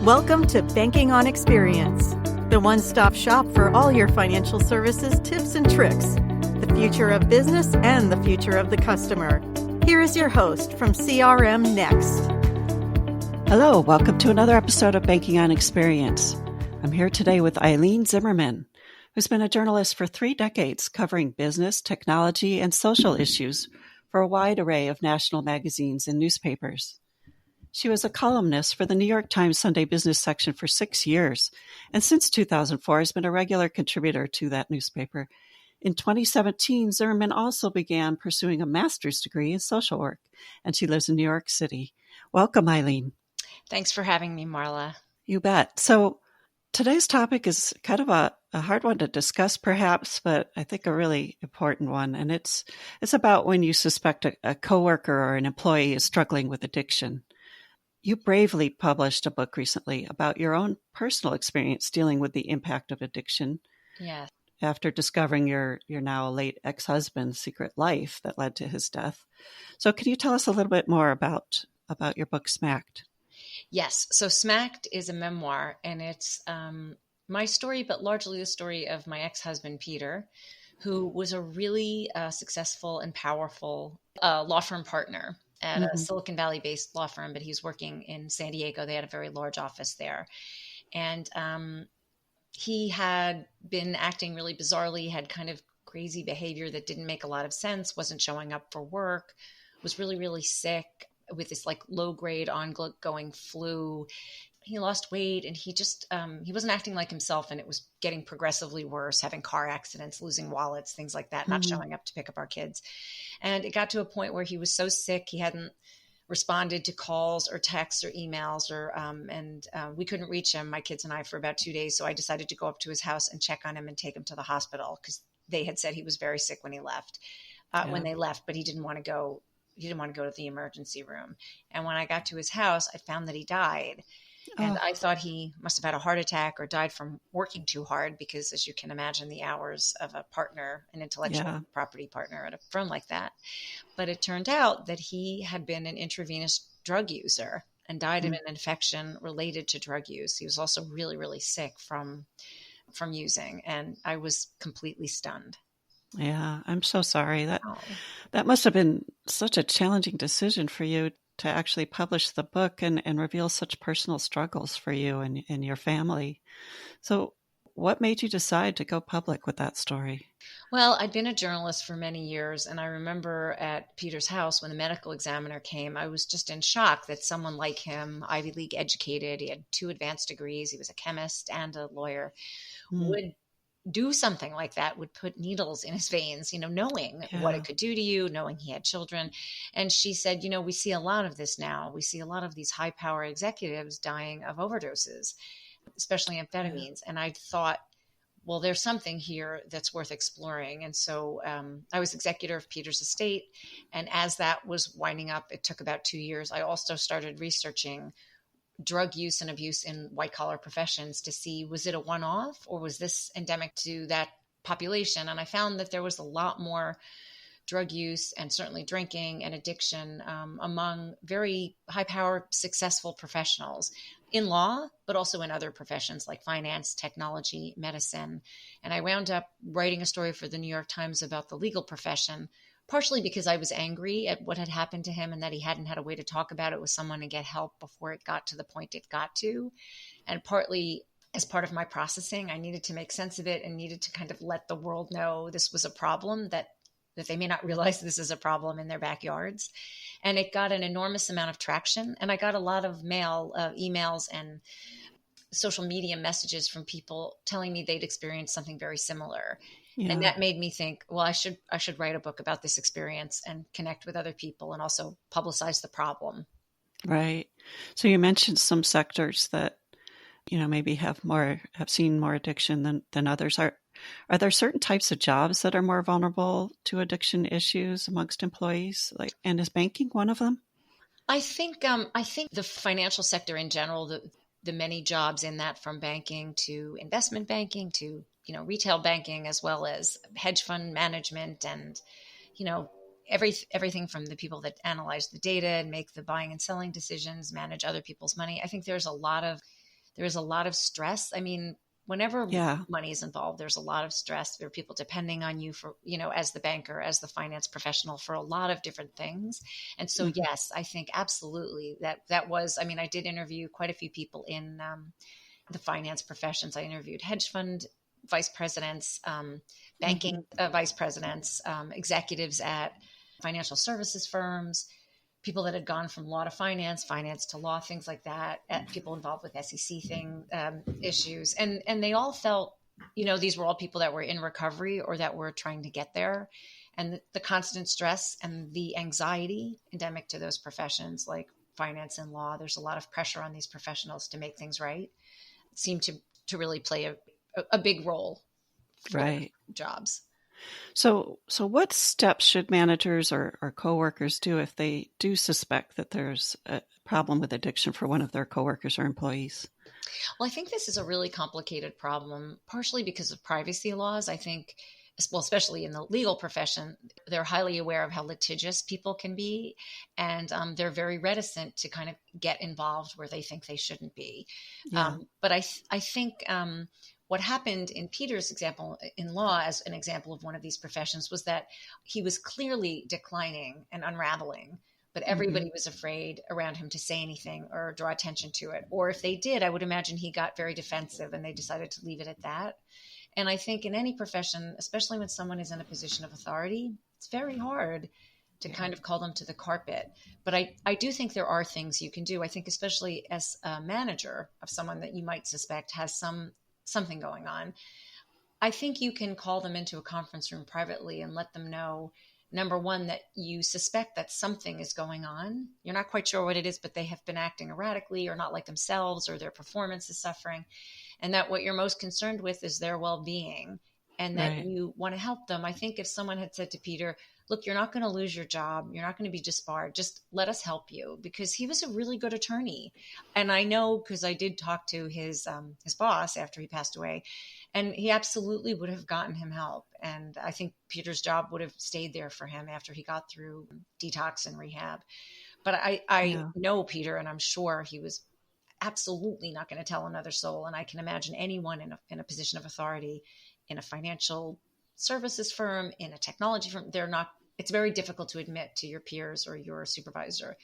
Welcome to Banking on Experience, the one-stop shop for all your financial services tips and tricks, the future of business and the future of the customer. Here is your host from CRM Next. Hello, welcome to another episode of Banking on Experience. I'm here today with Eileen Zimmerman, who's been a journalist for 3 decades covering business, technology, and social issues for a wide array of national magazines and newspapers. She was a columnist for the New York Times Sunday Business section for 6 years, and since 2004 has been a regular contributor to that newspaper. In 2017, Zimmerman also began pursuing a master's degree in social work, and she lives in New York City. Welcome, Eileen. Thanks for having me, Marla. You bet. So today's topic is kind of a hard one to discuss, perhaps, but I think a really important one. And it's about when you suspect a coworker or an employee is struggling with addiction. You bravely published a book recently about your own personal experience dealing with the impact of addiction. Yes. After discovering your now late ex-husband's secret life that led to his death. So can you tell us a little bit more about your book, Smacked? Yes. So Smacked is a memoir, and it's my story, but largely the story of my ex-husband, Peter, who was a really successful and powerful law firm partner at a Silicon Valley-based law firm, but he was working in San Diego. They had a very large office there. And he had been acting really bizarrely, had kind of crazy behavior that didn't make a lot of sense, wasn't showing up for work, was really, really sick with this like low-grade ongoing flu. He lost weight and he just, he wasn't acting like himself, and it was getting progressively worse, having car accidents, losing wallets, things like that, not showing up to pick up our kids. And it got to a point where he was so sick, he hadn't responded to calls or texts or emails and we couldn't reach him, my kids and I, for about 2 days. So I decided to go up to his house and check on him and take him to the hospital because they had said he was very sick when he left, when they left, but he didn't want to go. He didn't want to go to the emergency room. And when I got to his house, I found that he died. And I thought he must have had a heart attack or died from working too hard because, as you can imagine, the hours of a partner, an intellectual property partner at a firm like that. But it turned out that he had been an intravenous drug user and died of an infection related to drug use. He was also really, really sick from using. And I was completely stunned. Yeah, I'm so sorry. That must have been such a challenging decision for you to actually publish the book and reveal such personal struggles for you and your family. So what made you decide to go public with that story? Well, I'd been a journalist for many years, and I remember at Peter's house when the medical examiner came, I was just in shock that someone like him, Ivy League educated, he had 2 advanced degrees, he was a chemist and a lawyer, would do something like that, would put needles in his veins, knowing what it could do to you, knowing he had children. And she said, we see a lot of this now. We see a lot of these high power executives dying of overdoses, especially amphetamines. And I thought, well, there's something here that's worth exploring. And so I was executor of Peter's estate. And as that was winding up, it took about 2 years. I also started researching drug use and abuse in white collar professions to see, was it a one-off or was this endemic to that population? And I found that there was a lot more drug use and certainly drinking and addiction among very high-powered, successful professionals in law, but also in other professions like finance, technology, medicine. And I wound up writing a story for the New York Times about the legal profession, partially because I was angry at what had happened to him and that he hadn't had a way to talk about it with someone and get help before it got to the point it got to. And partly as part of my processing, I needed to make sense of it and needed to kind of let the world know this was a problem, that they may not realize this is a problem in their backyards. And it got an enormous amount of traction. And I got a lot of mail, emails and social media messages from people telling me they'd experienced something very similar. Yeah. And that made me think, well, I should write a book about this experience and connect with other people and also publicize the problem. Right. So you mentioned some sectors that, maybe have seen more addiction than others. Are there certain types of jobs that are more vulnerable to addiction issues amongst employees? And is banking one of them? I think the financial sector in general, the many jobs in that, from banking to investment banking to retail banking, as well as hedge fund management and, everything from the people that analyze the data and make the buying and selling decisions, manage other people's money. I think there's a lot of there is a lot of stress. I mean, whenever Yeah. money is involved, there's a lot of stress. There are people depending on you for, as the banker, as the finance professional, for a lot of different things. And so, yes, I think absolutely that was, I mean, I did interview quite a few people in the finance professions. I interviewed hedge fund vice presidents, banking vice presidents, executives at financial services firms, people that had gone from law to finance to law, things like that, people involved with SEC issues. And they all felt, these were all people that were in recovery or that were trying to get there. And the constant stress and the anxiety endemic to those professions like finance and law, there's a lot of pressure on these professionals to make things right, seem to really play a big role for jobs. So what steps should managers or coworkers do if they do suspect that there's a problem with addiction for one of their coworkers or employees? Well, I think this is a really complicated problem, partially because of privacy laws. I think, well, especially in the legal profession, they're highly aware of how litigious people can be, and they're very reticent to kind of get involved where they think they shouldn't be. Yeah. But I think what happened in Peter's example in law, as an example of one of these professions, was that he was clearly declining and unraveling, but everybody was afraid around him to say anything or draw attention to it. Or if they did, I would imagine he got very defensive and they decided to leave it at that. And I think in any profession, especially when someone is in a position of authority, it's very hard to kind of call them to the carpet. But I do think there are things you can do. I think especially as a manager of someone that you might suspect has something going on, I think you can call them into a conference room privately and let them know, number one, that you suspect that something is going on. You're not quite sure what it is, but they have been acting erratically or not like themselves, or their performance is suffering. And that what you're most concerned with is their well-being, and that you want to help them. I think if someone had said to Peter, look, you're not going to lose your job, you're not going to be disbarred, just let us help you, because he was a really good attorney. And I know, because I did talk to his boss after he passed away, and he absolutely would have gotten him help. And I think Peter's job would have stayed there for him after he got through detox and rehab. But I know Peter, and I'm sure he was absolutely not going to tell another soul. And I can imagine anyone in a position of authority, in a financial services firm, in a technology firm, it's very difficult to admit to your peers or your supervisor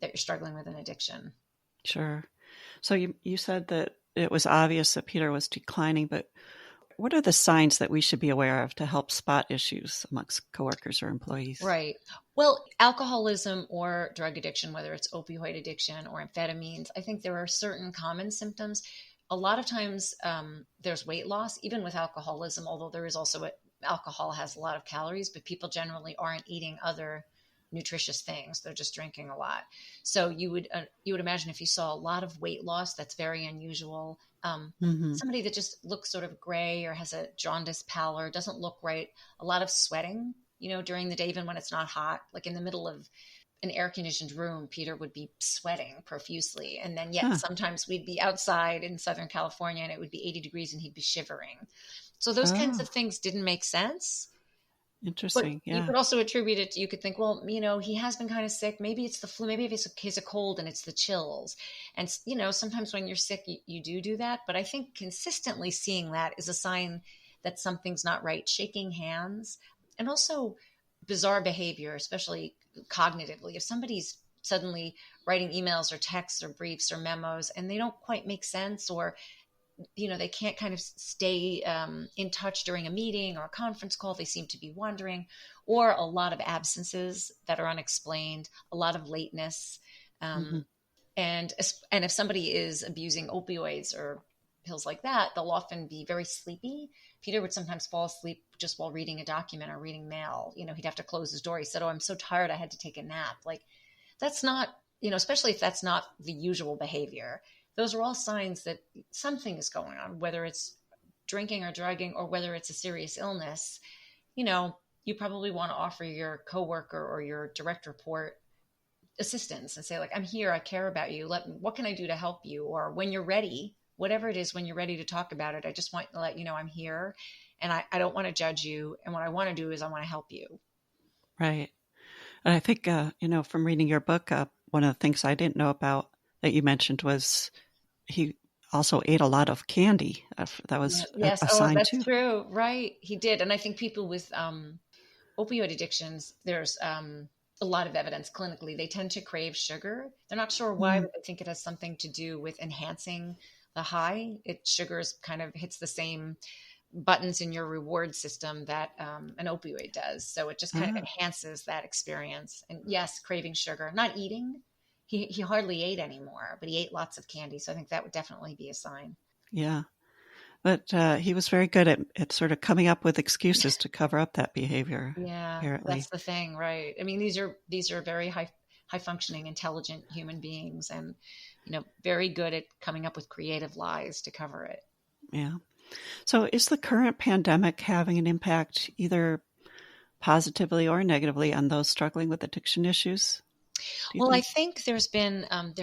that you're struggling with an addiction. Sure. So you said that it was obvious that Peter was declining, but what are the signs that we should be aware of to help spot issues amongst coworkers or employees? Right. Well, alcoholism or drug addiction, whether it's opioid addiction or amphetamines, I think there are certain common symptoms. A lot of times there's weight loss, even with alcoholism, although there is also alcohol has a lot of calories, but people generally aren't eating other nutritious things. They're just drinking a lot. So you would imagine if you saw a lot of weight loss, that's very unusual. Somebody that just looks sort of gray or has a jaundice pallor, doesn't look right. A lot of sweating, during the day, even when it's not hot, like in the middle of an air-conditioned room, Peter would be sweating profusely. And then sometimes we'd be outside in Southern California and it would be 80 degrees and he'd be shivering. So those kinds of things didn't make sense. Interesting. But you could also attribute it, you could think, well, he has been kind of sick. Maybe it's the flu. Maybe if he's a cold and it's the chills. And, sometimes when you're sick, you do that. But I think consistently seeing that is a sign that something's not right. Shaking hands and also bizarre behavior, especially cognitively. If somebody's suddenly writing emails or texts or briefs or memos and they don't quite make sense, or they can't kind of stay in touch during a meeting or a conference call. They seem to be wandering, or a lot of absences that are unexplained, a lot of lateness. And if somebody is abusing opioids or pills like that, they'll often be very sleepy. Peter would sometimes fall asleep just while reading a document or reading mail. He'd have to close his door. He said, "Oh, I'm so tired, I had to take a nap." Like, that's not, especially if that's not the usual behavior. Those are all signs that something is going on, whether it's drinking or drugging or whether it's a serious illness. You probably want to offer your coworker or your direct report assistance and say, like, I'm here, I care about you. What can I do to help you? Or when you're ready, whatever it is, when you're ready to talk about it, I just want to let you know I'm here and I don't want to judge you. And what I want to do is I want to help you. Right. And I think, from reading your book, one of the things I didn't know about that you mentioned was he also ate a lot of candy. That was Yes. a Oh, sign that's too. true. Right. He did. And I think people with opioid addictions, there's a lot of evidence clinically. They tend to crave sugar. They're not sure why, Mm, but they think it has something to do with enhancing the high. Sugars kind of hits the same buttons in your reward system that an opioid does. So it just kind of ah, enhances that experience. And yes, craving sugar, not eating. He hardly ate anymore, but he ate lots of candy. So I think that would definitely be a sign. yeah. But he was very good at sort of coming up with excuses to cover up that behavior, Yeah, that's apparently. the thing, right? I mean, these are very high functioning, intelligent human beings, and very good at coming up with creative lies to cover it. Yeah. So is the current pandemic having an impact either positively or negatively on those struggling with addiction issues, do you Well, I think? think there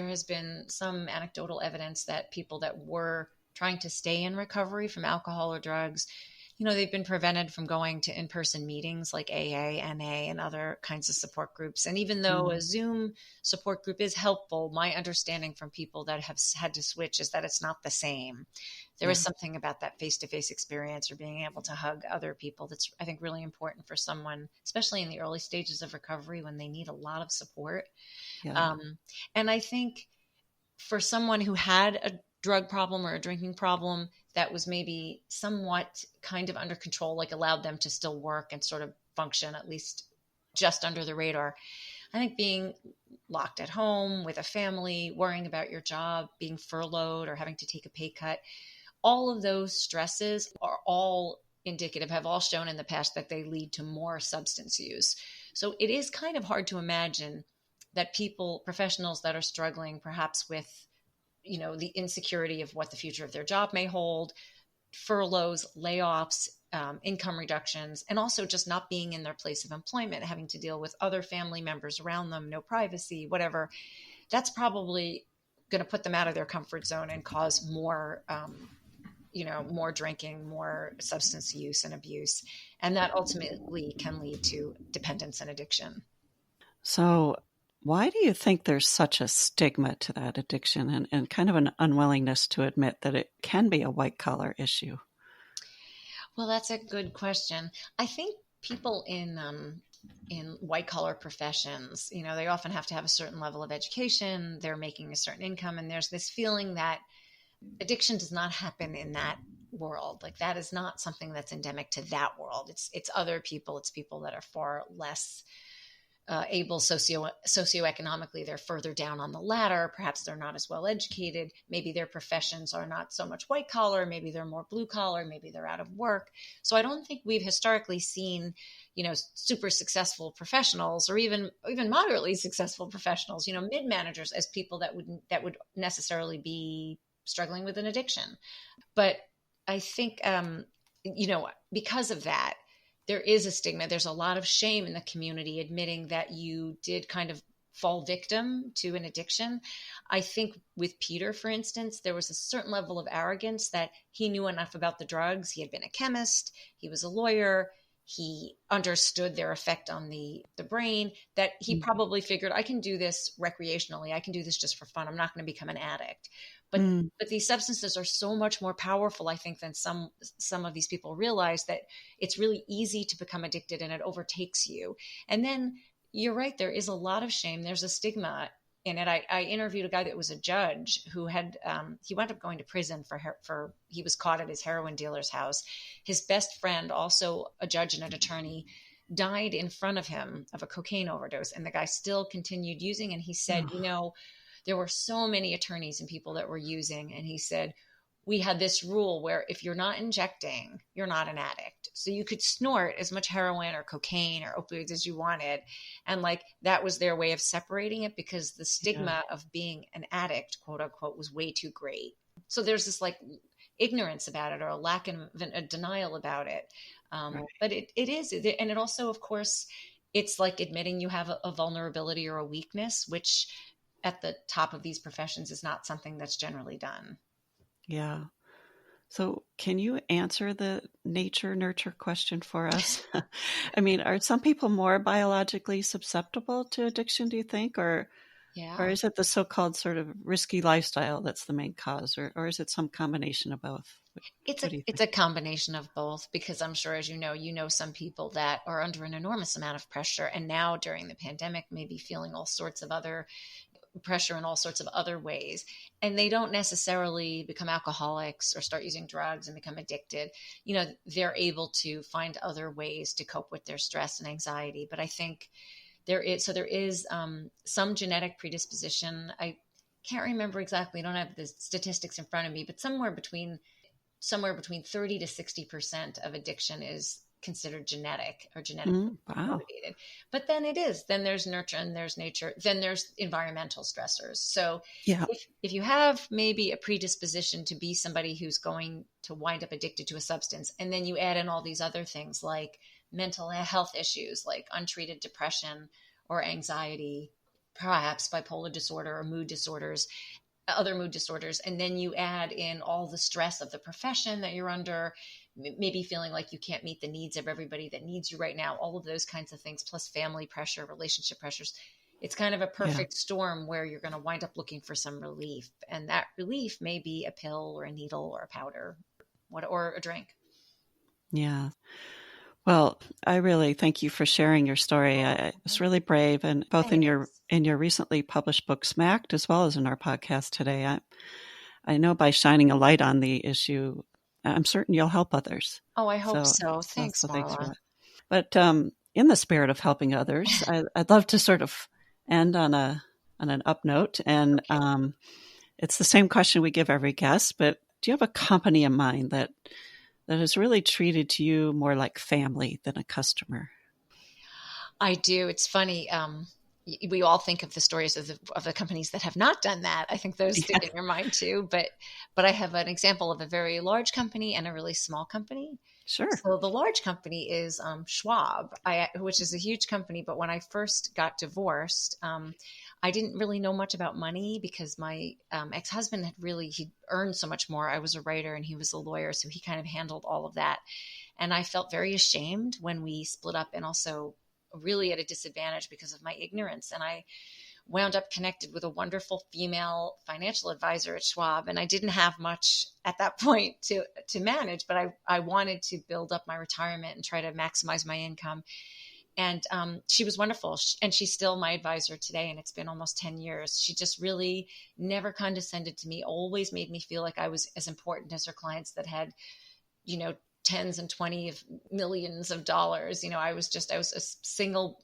has been some anecdotal evidence that people that were trying to stay in recovery from alcohol or drugs, they've been prevented from going to in-person meetings like AA, NA, and other kinds of support groups. And even though Mm, a Zoom support group is helpful, my understanding from people that have had to switch is that it's not the same. There is yeah. something about that face-to-face experience or being able to hug other people that's, I think, really important for someone, especially in the early stages of recovery when they need a lot of support. Yeah. Um, and I think for someone who had a drug problem or a drinking problem that was maybe somewhat kind of under control, like allowed them to still work and sort of function at least just under the radar. I think being locked at home with a family, worrying about your job, being furloughed or having to take a pay cut, all of those stresses are all indicative, have all shown in the past that they lead to more substance use. So it is kind of hard to imagine that professionals that are struggling perhaps with, the insecurity of what the future of their job may hold, furloughs, layoffs, income reductions, and also just not being in their place of employment, having to deal with other family members around them, no privacy, whatever. That's probably going to put them out of their comfort zone and cause more drinking, more substance use and abuse. And that ultimately can lead to dependence and addiction. So why do you think there's such a stigma to that addiction and kind of an unwillingness to admit that it can be a white collar issue? Well, that's a good question. I think people in white collar professions, they often have to have a certain level of education. They're making a certain income, and there's this feeling that addiction does not happen in that world. Like that is not something that's endemic to that world. It's other people. It's people that are far less able socioeconomically. They're further down on the ladder. Perhaps they're not as well educated. Maybe their professions are not so much white collar. Maybe they're more blue collar. Maybe they're out of work. So I don't think we've historically seen, super successful professionals or even moderately successful professionals, mid managers as people that would necessarily be struggling with an addiction. But I think, because of that, there is a stigma. There's a lot of shame in the community admitting that you did kind of fall victim to an addiction. I think with Peter, for instance, there was a certain level of arrogance that he knew enough about the drugs. He had been a chemist, he was a lawyer, he understood their effect on the brain, that he probably figured, I can do this recreationally. I can do this just for fun. I'm not going to become an addict. But Mm, but these substances are so much more powerful, I think, than some of these people realize, that it's really easy to become addicted and it overtakes you. And then you're right, there is a lot of shame. There's a stigma in it. I interviewed a guy that was a judge who had he wound up going to prison for he was caught at his heroin dealer's house. His best friend, also a judge and an attorney, died in front of him of a cocaine overdose, and the guy still continued using. And he said, oh, there were so many attorneys and people that were using. And he said, we had this rule where if you're not injecting, you're not an addict. So you could snort as much heroin or cocaine or opioids as you wanted. And like that was their way of separating it, because the yeah, stigma of being an addict, quote unquote, was way too great. So there's this like ignorance about it, or a lack of a denial about it. right. But it is. And it also, of course, it's like admitting you have a vulnerability or a weakness, which at the top of these professions is not something that's generally done. Yeah. So can you answer the nature nurture question for us? I mean, are some people more biologically susceptible to addiction, do you think? Or Yeah. Or is it the so-called sort of risky lifestyle that's the main cause, or is it some combination of both? It's What do you it's think? a combination of both, because I'm sure, as you know some people that are under an enormous amount of pressure, and now during the pandemic maybe feeling all sorts of other pressure in all sorts of other ways, and they don't necessarily become alcoholics or start using drugs and become addicted. They're able to find other ways to cope with their stress and anxiety. But I think there is some genetic predisposition. I can't remember exactly, I don't have the statistics in front of me, but somewhere between 30 to 60% of addiction is considered genetic or genetically Wow. motivated. But then there's nurture, and there's nature, then there's environmental stressors. So Yeah. if you have maybe a predisposition to be somebody who's going to wind up addicted to a substance, and then you add in all these other things like mental health issues, like untreated depression or anxiety, perhaps bipolar disorder or other mood disorders, and then you add in all the stress of the profession that you're under, maybe feeling like you can't meet the needs of everybody that needs you right now, all of those kinds of things, plus family pressure, relationship pressures. It's kind of a perfect storm where you're going to wind up looking for some relief, and that relief may be a pill or a needle or a powder, or a drink. Yeah. Well, I really thank you for sharing your story. It's really brave, and both in your recently published book Smacked, as well as in our podcast today. I know by shining a light on the issue, I'm certain you'll help others. Oh, I hope so. Thanks, thanks for Marla. that. But in the spirit of helping others, I'd love to sort of end on an up note, and it's the same question we give every guest. But do you have a company in mind that has really treated you more like family than a customer? I do. It's funny. We all think of the stories of the companies that have not done that. I think those stick in your mind too. But I have an example of a very large company and a really small company. Sure. So the large company is Schwab, which is a huge company. But when I first got divorced, I didn't really know much about money, because my ex-husband he earned so much more. I was a writer and he was a lawyer, so he kind of handled all of that. And I felt very ashamed when we split up, and also really at a disadvantage because of my ignorance. And I wound up connected with a wonderful female financial advisor at Schwab. And I didn't have much at that point to manage, but I wanted to build up my retirement and try to maximize my income. And she was wonderful. And she's still my advisor today. And it's been almost 10 years. She just really never condescended to me, always made me feel like I was as important as her clients that had, tens and 20 of millions of dollars. I was a single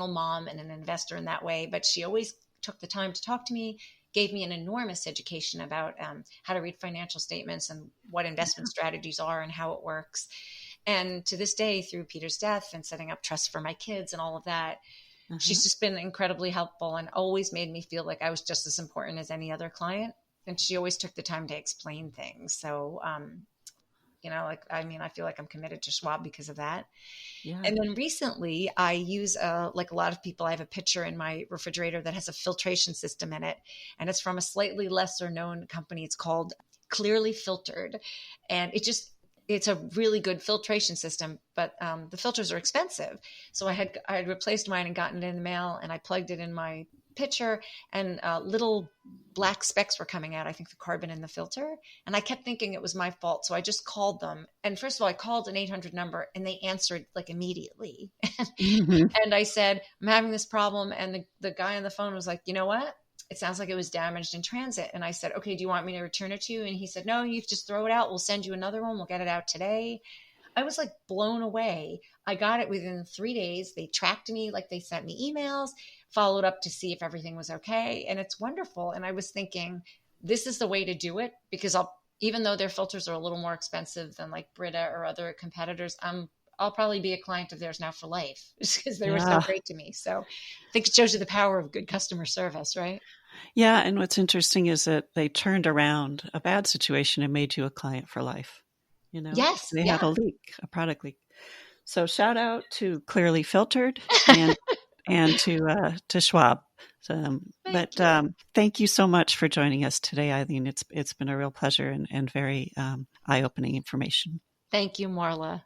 mom and an investor in that way, but she always took the time to talk to me, gave me an enormous education about how to read financial statements and what investment strategies are and how it works. And to this day, through Peter's death and setting up trusts for my kids and all of that, she's just been incredibly helpful and always made me feel like I was just as important as any other client. And she always took the time to explain things. So, I feel like I'm committed to Schwab because of that. Yeah. And then recently I use, like a lot of people, I have a pitcher in my refrigerator that has a filtration system in it. And it's from a slightly lesser known company. It's called Clearly Filtered. And it's a really good filtration system, but the filters are expensive. So I had replaced mine and gotten it in the mail, and I plugged it in my pitcher, and little black specks were coming out, I think the carbon in the filter. And I kept thinking it was my fault. So I just called them. And first of all, I called an 800 number and they answered like immediately. And I said, I'm having this problem. And the guy on the phone was like, you know what? It sounds like it was damaged in transit. And I said, okay, do you want me to return it to you? And he said, no, you just throw it out. We'll send you another one. We'll get it out today. I was like blown away. I got it within 3 days. They tracked me, like they sent me emails, followed up to see if everything was okay. And it's wonderful. And I was thinking, this is the way to do it, because even though their filters are a little more expensive than like Brita or other competitors, I'll probably be a client of theirs now for life, because they were so great to me. So I think it shows you the power of good customer service, right? Yeah. And what's interesting is that they turned around a bad situation and made you a client for life. Yes, they had a product leak. So shout out to Clearly Filtered and to Schwab. Thank you so much for joining us today, Eileen. It's been a real pleasure and very eye-opening information. Thank you, Marla.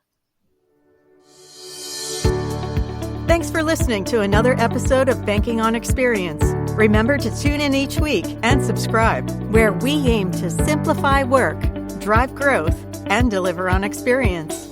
Thanks for listening to another episode of Banking on Experience. Remember to tune in each week and subscribe, where we aim to simplify work, drive growth, and deliver on experience.